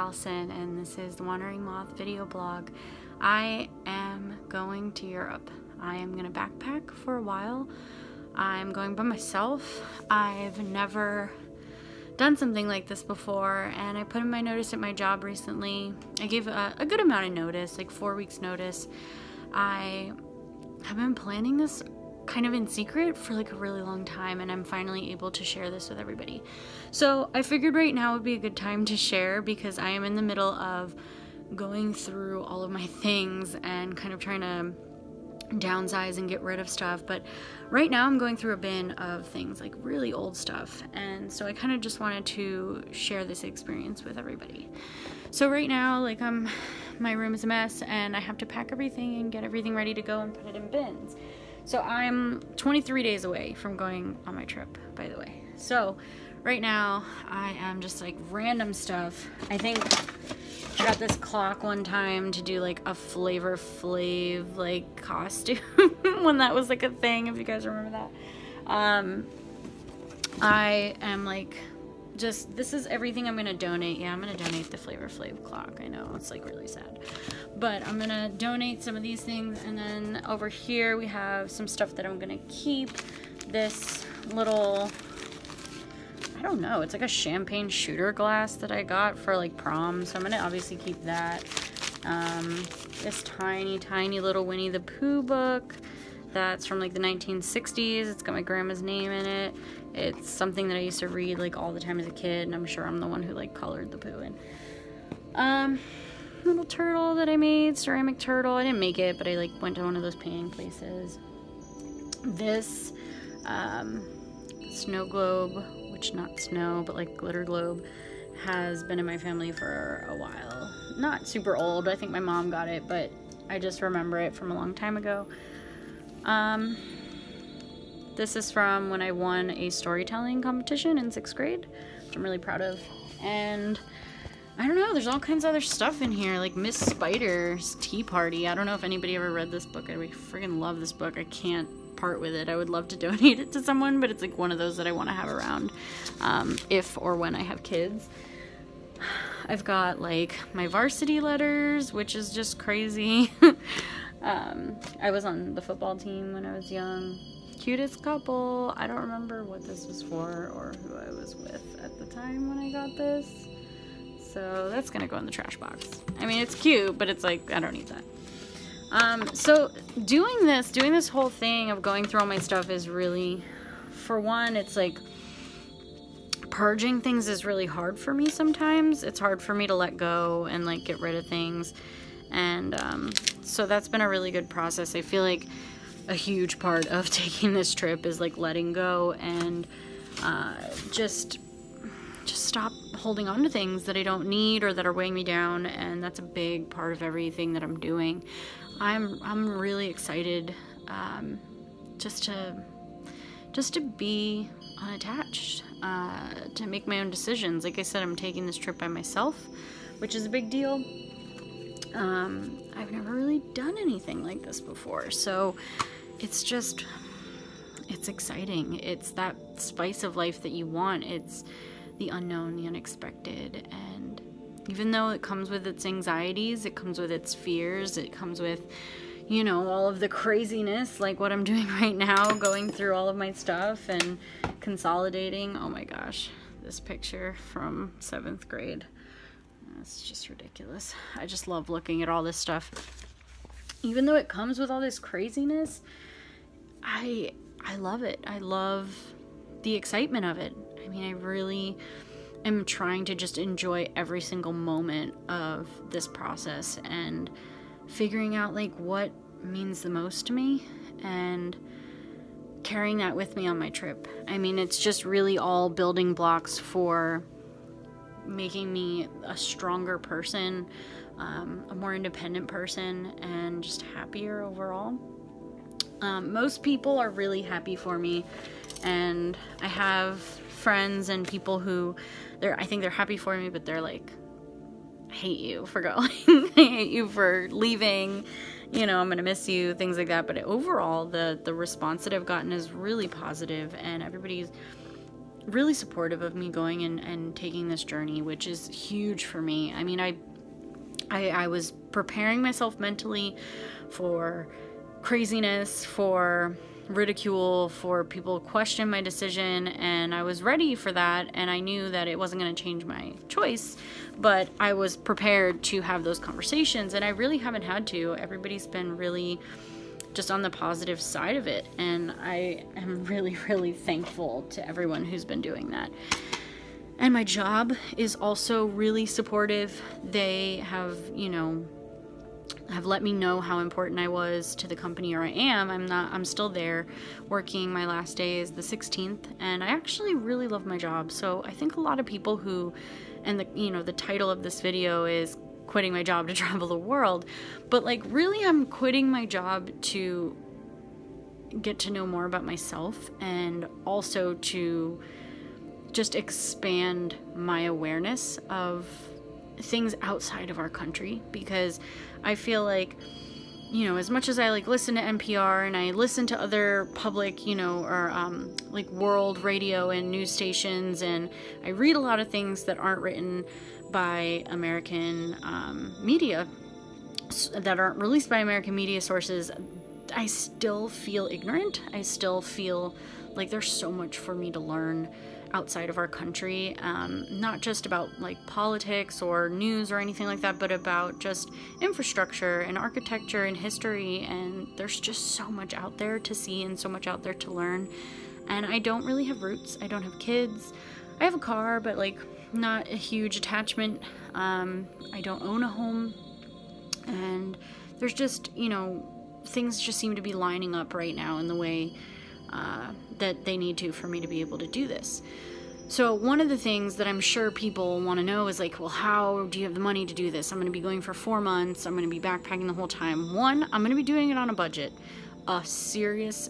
Allison, and this is the Wandering Moth video blog. I am going to Europe. I am going to backpack for a while. I'm going by myself. I've never done something like this before, and I put in my notice at my job recently. I gave a good amount of notice, like 4 weeks notice. I have been planning this kind of in secret for like a really long time, and I'm finally able to share this with everybody. So I figured right now would be a good time to share, because I am in the middle of going through all of my things and kind of trying to downsize and get rid of stuff. But right now I'm going through a bin of things, like really old stuff, and so I kind of just wanted to share this experience with everybody. So right now, like, my room is a mess and I have to pack everything and get everything ready to go and put it in bins. So I'm 23 days away from going on my trip, by the way. So right now I am just like random stuff. I think I got this clock one time to do like a Flavor Flav like costume when that was like a thing, if you guys remember that. I am like, just, this is everything I'm gonna donate. Yeah, I'm gonna donate the Flavor Flav clock. I know, it's like really sad, but I'm gonna donate some of these things. And then over here we have some stuff that I'm gonna keep. This little, I don't know, it's like a champagne shooter glass that I got for like prom, so I'm gonna obviously keep that. This tiny little Winnie the Pooh book that's from like the 1960s. It's got my grandma's name in it. It's something that I used to read like all the time as a kid, and I'm sure I'm the one who like colored the Pooh in. Little turtle that I made, ceramic turtle. I didn't make it, but I like went to one of those painting places. This snow globe, which not snow, but like glitter globe, has been in my family for a while. Not super old, I think my mom got it, but I just remember it from a long time ago. This is from when I won a storytelling competition in 6th grade, which I'm really proud of. And I don't know, there's all kinds of other stuff in here, like Miss Spider's Tea Party. I don't know if anybody ever read this book. I freaking love this book. I can't part with it. I would love to donate it to someone, but it's like one of those that I want to have around if or when I have kids. I've got like my varsity letters, which is just crazy. I was on the football team when I was young. Cutest couple. I don't remember what this was for or who I was with at the time when I got this, so that's gonna go in the trash box. I mean, it's cute, but it's like, I don't need that. So doing this whole thing of going through all my stuff is really, for one, it's like purging things is really hard for me sometimes. It's hard for me to let go and like get rid of things, and so that's been a really good process. I feel like a huge part of taking this trip is like letting go and just stop holding on to things that I don't need or that are weighing me down, and that's a big part of everything that I'm doing. I'm really excited just to be unattached, to make my own decisions. Like I said, I'm taking this trip by myself, which is a big deal. I've never really done anything like this before, so it's exciting. It's that spice of life that you want. It's the unknown, the unexpected, and even though it comes with its anxieties, it comes with its fears, it comes with, you know, all of the craziness, like what I'm doing right now, going through all of my stuff and consolidating. Oh my gosh, this picture from 7th grade. It's just ridiculous. I just love looking at all this stuff. Even though it comes with all this craziness, I love it. I love the excitement of it. I mean, I really am trying to just enjoy every single moment of this process and figuring out like what means the most to me and carrying that with me on my trip. I mean, it's just really all building blocks for making me a stronger person, a more independent person, and just happier overall. Most people are really happy for me, and I have friends and people who I think they're happy for me, but they're like, I hate you for going. I hate you for leaving, you know, I'm gonna miss you, things like that. But overall, the response that I've gotten is really positive, and everybody's really supportive of me going and taking this journey, which is huge for me. I mean, I was preparing myself mentally for craziness, for ridicule, for people to question my decision, and I was ready for that, and I knew that it wasn't going to change my choice, but I was prepared to have those conversations, and I really haven't had to. Everybody's been really just on the positive side of it, and I am really, really thankful to everyone who's been doing that. And my job is also really supportive. They have let me know how important I was to the company, or I am. I'm still there working. My last day is the 16th, and I actually really love my job. So I think a lot of people who, and the title of this video is quitting my job to travel the world, but like really I'm quitting my job to get to know more about myself, and also to just expand my awareness of things outside of our country, because I feel like, as much as I like listen to NPR and I listen to other public, or like world radio and news stations, and I read a lot of things that aren't written by American media, that aren't released by American media sources, I still feel ignorant. I still feel like there's so much for me to learn outside of our country, not just about like politics or news or anything like that, but about just infrastructure and architecture and history, and there's just so much out there to see and so much out there to learn. And I don't really have roots. I don't have kids. I have a car, but like not a huge attachment. I don't own a home, and there's just, things just seem to be lining up right now in the way that they need to for me to be able to do this. So one of the things that I'm sure people want to know is like, well, how do you have the money to do this? I'm going to be going for 4 months. I'm going to be backpacking the whole time. One, I'm going to be doing it on a budget, a serious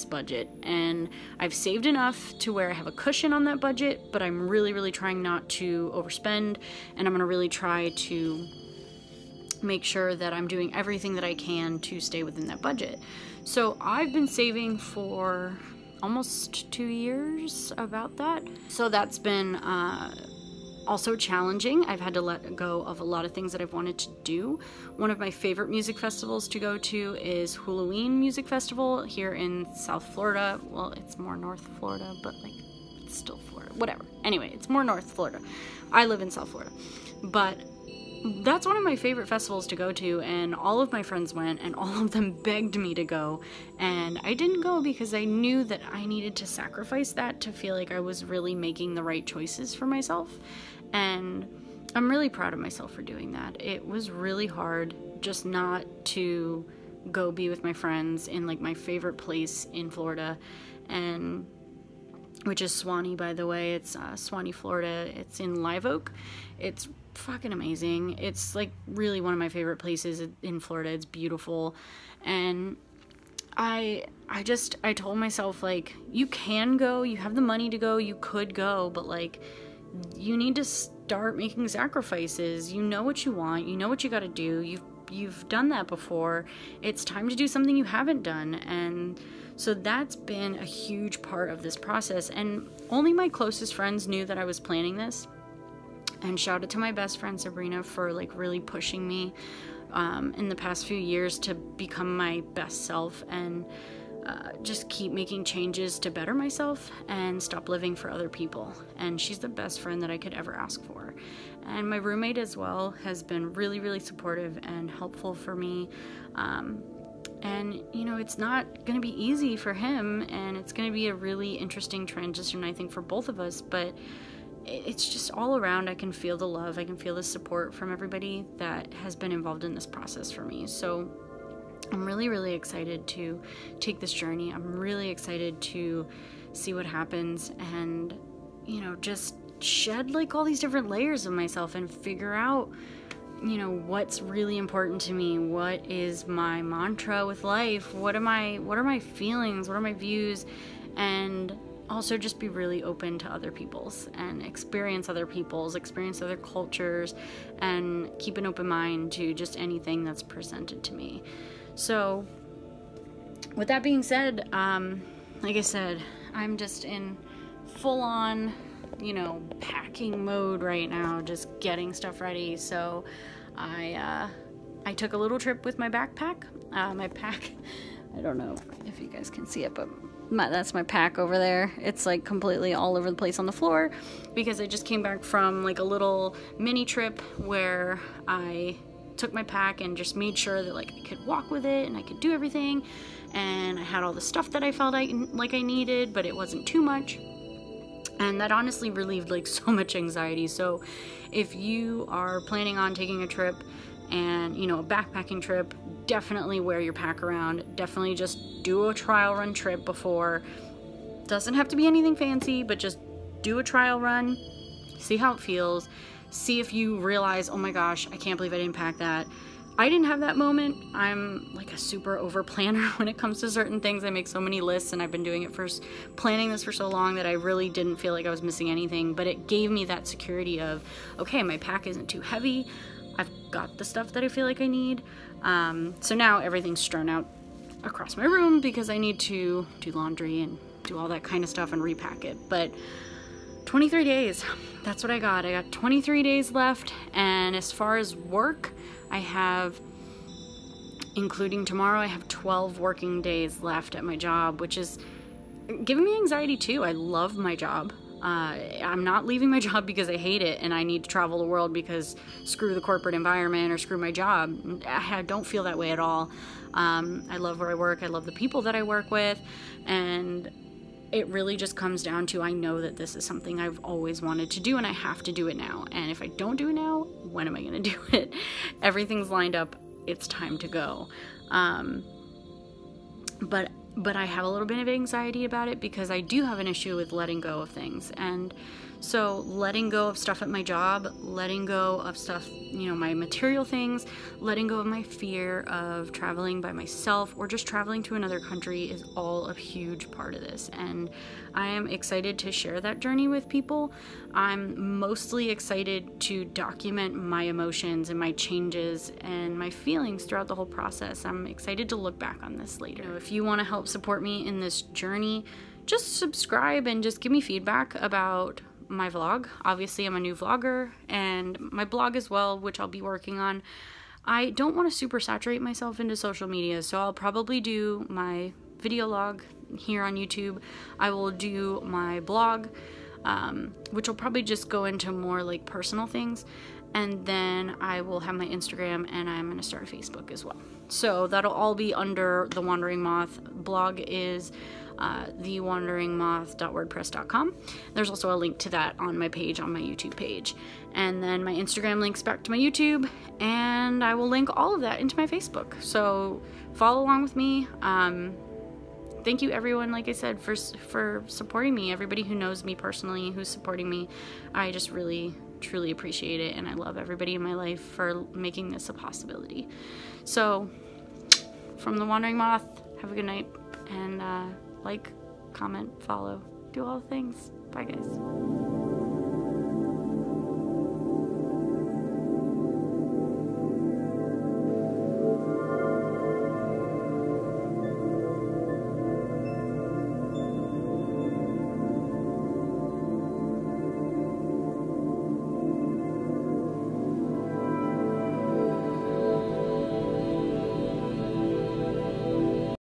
budget. And I've saved enough to where I have a cushion on that budget, but I'm really, really trying not to overspend. And I'm going to really try to make sure that I'm doing everything that I can to stay within that budget. So I've been saving for almost 2 years, about that. So that's been also challenging. I've had to let go of a lot of things that I've wanted to do. One of my favorite music festivals to go to is Halloween Music Festival here in South Florida. Well, it's more North Florida, but like it's still Florida, whatever. Anyway, it's more North Florida. I live in South Florida, but that's one of my favorite festivals to go to, and all of my friends went, and all of them begged me to go, and I didn't go because I knew that I needed to sacrifice that to feel like I was really making the right choices for myself. And I'm really proud of myself for doing that. It was really hard just not to go be with my friends in like my favorite place in Florida, and which is Swanee, by the way. It's Swanee, Florida. It's in Live Oak. It's fucking amazing. It's like really one of my favorite places in Florida. It's beautiful. And I told myself, like, you can go, you have the money to go, you could go, but like you need to start making sacrifices. You know what you want, you know what you got to do. You've done that before. It's time to do something you haven't done. And so that's been a huge part of this process. And only my closest friends knew that I was planning this. And shout out to my best friend Sabrina for like really pushing me in the past few years to become my best self, and just keep making changes to better myself and stop living for other people. And she's the best friend that I could ever ask for. And my roommate as well has been really, really supportive and helpful for me. And it's not going to be easy for him, and it's going to be a really interesting transition, I think, for both of us, but it's just all around. I can feel the love, I can feel the support from everybody that has been involved in this process for me. So I'm really, really excited to take this journey. I'm really excited to see what happens, and just shed like all these different layers of myself and figure out what's really important to me, what is my mantra with life, what are my feelings, what are my views, and also just be really open to other people's and experience other cultures, and keep an open mind to just anything that's presented to me. So with that being said, like I said, I'm just in full on, you know, packing mode right now, just getting stuff ready. So I took a little trip with my backpack. My pack, I don't know if you guys can see it, but that's my pack over there. It's like completely all over the place on the floor because I just came back from like a little mini trip where I took my pack and just made sure that like I could walk with it and I could do everything, and I had all the stuff that I felt like I needed, but it wasn't too much. And that honestly relieved like so much anxiety. So if you are planning on taking a trip and, you know, a backpacking trip, definitely wear your pack around. Definitely just do a trial run trip before. Doesn't have to be anything fancy, but just do a trial run, see how it feels, see if you realize, oh my gosh, I can't believe I didn't pack that. I didn't have that moment. I'm like a super over planner when it comes to certain things. I make so many lists, and I've been doing it planning this for so long that I really didn't feel like I was missing anything, but it gave me that security of, okay, my pack isn't too heavy. I've got the stuff that I feel like I need. So now everything's strewn out across my room because I need to do laundry and do all that kind of stuff and repack it. But 23 days, that's what I got. I got 23 days left. And as far as work, I have, including tomorrow, I have 12 working days left at my job, which is giving me anxiety too. I love my job. I'm not leaving my job because I hate it and I need to travel the world because screw the corporate environment or screw my job. I don't feel that way at all. I love where I work. I love the people that I work with, and it really just comes down to, I know that this is something I've always wanted to do and I have to do it now. And if I don't do it now, when am I going to do it? Everything's lined up. It's time to go. But I have a little bit of anxiety about it because I do have an issue with letting go of things. And so letting go of stuff at my job, letting go of stuff, you know, my material things, letting go of my fear of traveling by myself or just traveling to another country is all a huge part of this. And I am excited to share that journey with people. I'm mostly excited to document my emotions and my changes and my feelings throughout the whole process. I'm excited to look back on this later. You know, if you want to help support me in this journey, just subscribe and just give me feedback about my vlog. Obviously, I'm a new vlogger, and my blog as well, which I'll be working on. I don't want to super saturate myself into social media, so I'll probably do my video log here on YouTube. I will do my blog, which will probably just go into more like personal things, and then I will have my Instagram, and I'm going to start a Facebook as well. So that'll all be under The Wandering Moth. Blog is thewanderingmoth.wordpress.com. There's also a link to that on my page, on my YouTube page. And then my Instagram links back to my YouTube, and I will link all of that into my Facebook. So follow along with me. Thank you everyone, like I said, for supporting me. Everybody who knows me personally, who's supporting me. I just really, truly appreciate it, and I love everybody in my life for making this a possibility. So from The Wandering Moth, have a good night, and like, comment, follow, do all the things. Bye guys.